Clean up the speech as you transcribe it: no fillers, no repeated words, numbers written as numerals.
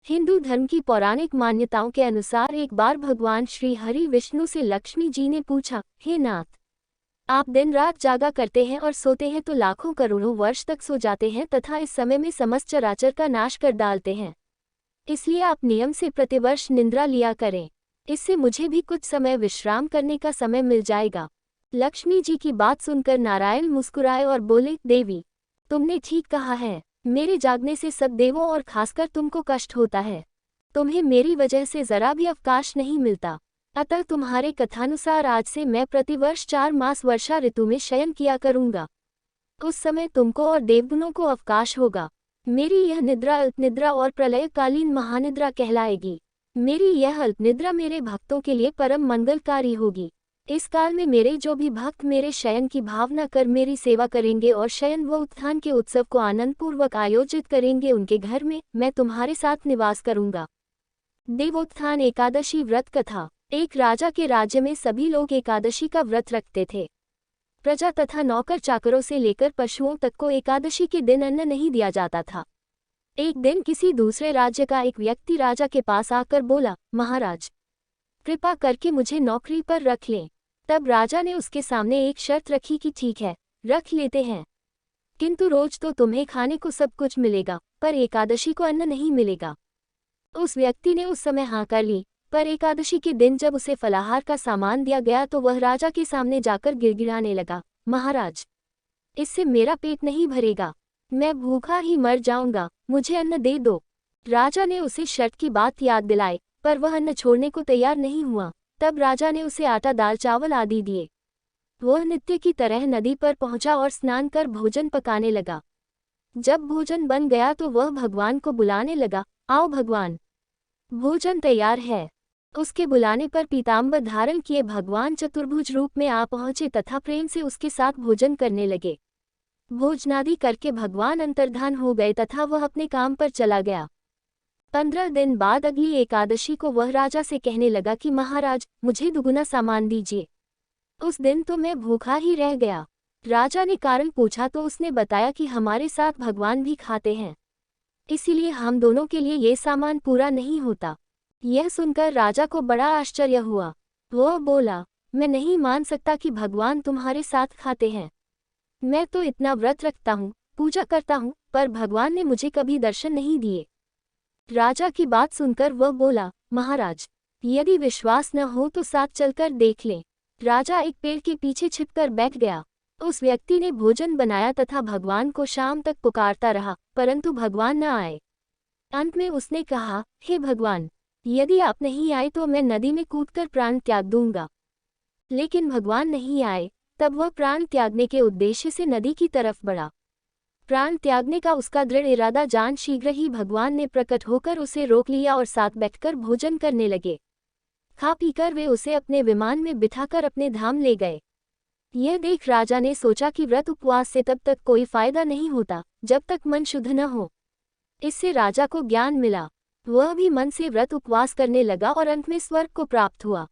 हिंदू धर्म की पौराणिक मान्यताओं के अनुसार एक बार भगवान श्री हरि विष्णु से लक्ष्मी जी ने पूछा, हे नाथ, आप दिन रात जागा करते हैं और सोते हैं तो लाखों करोड़ों वर्ष तक सो जाते हैं तथा इस समय में समस्त चराचर का नाश कर डालते हैं। इसलिए आप नियम से प्रतिवर्ष निद्रा लिया करें। इससे मुझे भी कुछ समय विश्राम करने का समय मिल जाएगा। लक्ष्मी जी की बात सुनकर नारायण मुस्कुराए और बोले, देवी, तुमने ठीक कहा है। मेरे जागने से सब देवों और खासकर तुमको कष्ट होता है। तुम्हें मेरी वजह से जरा भी अवकाश नहीं मिलता। अतः तुम्हारे कथानुसार आज से मैं प्रतिवर्ष 4 मास वर्षा ऋतु में शयन किया करूंगा। उस समय तुमको और देवगुणों को अवकाश होगा। मेरी यह निद्रा अल्पनिद्रा और प्रलयकालीन महानिद्रा कहलाएगी। मेरी यह अल्पनिद्रा मेरे भक्तों के लिए परम मंगलकारी होगी। इस काल में मेरे जो भी भक्त मेरे शयन की भावना कर मेरी सेवा करेंगे और शयन व उत्थान के उत्सव को आनंदपूर्वक आयोजित करेंगे, उनके घर में मैं तुम्हारे साथ निवास करूंगा। देवोत्थान एकादशी व्रत कथा। एक राजा के राज्य में सभी लोग एकादशी का व्रत रखते थे। प्रजा तथा नौकर चाकरों से लेकर पशुओं तक को एकादशी के दिन अन्न नहीं दिया जाता था। एक दिन किसी दूसरे राज्य का एक व्यक्ति राजा के पास आकर बोला, महाराज, कृपा करके मुझे नौकरी पर रख लें। तब राजा ने उसके सामने एक शर्त रखी कि ठीक है, रख लेते हैं, किंतु रोज तो तुम्हें खाने को सब कुछ मिलेगा, पर एकादशी को अन्न नहीं मिलेगा। उस व्यक्ति ने उस समय हाँ कर ली, पर एकादशी के दिन जब उसे फलाहार का सामान दिया गया तो वह राजा के सामने जाकर गिड़गिड़ाने लगा, महाराज, इससे मेरा पेट नहीं भरेगा, मैं भूखा ही मर जाऊंगा, मुझे अन्न दे दो। राजा ने उसे शर्त की बात याद दिलाई, पर वह अन्न छोड़ने को तैयार नहीं हुआ। तब राजा ने उसे आटा दाल चावल आदि दिए। वह नित्य की तरह नदी पर पहुंचा और स्नान कर भोजन पकाने लगा। जब भोजन बन गया तो वह भगवान को बुलाने लगा, आओ भगवान, भोजन तैयार है। उसके बुलाने पर पीताम्बर धारण किए भगवान चतुर्भुज रूप में आ पहुंचे तथा प्रेम से उसके साथ भोजन करने लगे। भोजनादि करके भगवान अंतर्धान हो गए तथा वह अपने काम पर चला गया। 15 दिन बाद अगली एकादशी को वह राजा से कहने लगा कि महाराज, मुझे दुगुना सामान दीजिए। उस दिन तो मैं भूखा ही रह गया। राजा ने कारण पूछा तो उसने बताया कि हमारे साथ भगवान भी खाते हैं, इसीलिए हम दोनों के लिए ये सामान पूरा नहीं होता। यह सुनकर राजा को बड़ा आश्चर्य हुआ। वह बोला, मैं नहीं मान सकता कि भगवान तुम्हारे साथ खाते हैं। मैं तो इतना व्रत रखता हूँ, पूजा करता हूँ, पर भगवान ने मुझे कभी दर्शन नहीं दिए। राजा की बात सुनकर वह बोला, महाराज, यदि विश्वास न हो तो साथ चलकर देख लें। राजा एक पेड़ के पीछे छिपकर बैठ गया। उस व्यक्ति ने भोजन बनाया तथा भगवान को शाम तक पुकारता रहा, परंतु भगवान न आए। अंत में उसने कहा, हे भगवान, यदि आप नहीं आए तो मैं नदी में कूदकर प्राण त्याग दूंगा। लेकिन भगवान नहीं आए। तब वह प्राण त्यागने के उद्देश्य से नदी की तरफ बढ़ा। प्राण त्यागने का उसका दृढ़ इरादा जान शीघ्र ही भगवान ने प्रकट होकर उसे रोक लिया और साथ बैठकर भोजन करने लगे। खा पीकर वे उसे अपने विमान में बिठाकर अपने धाम ले गए। यह देख राजा ने सोचा कि व्रत उपवास से तब तक कोई फायदा नहीं होता जब तक मन शुद्ध न हो। इससे राजा को ज्ञान मिला। वह भी मन से व्रत उपवास करने लगा और अंत में स्वर्ग को प्राप्त हुआ।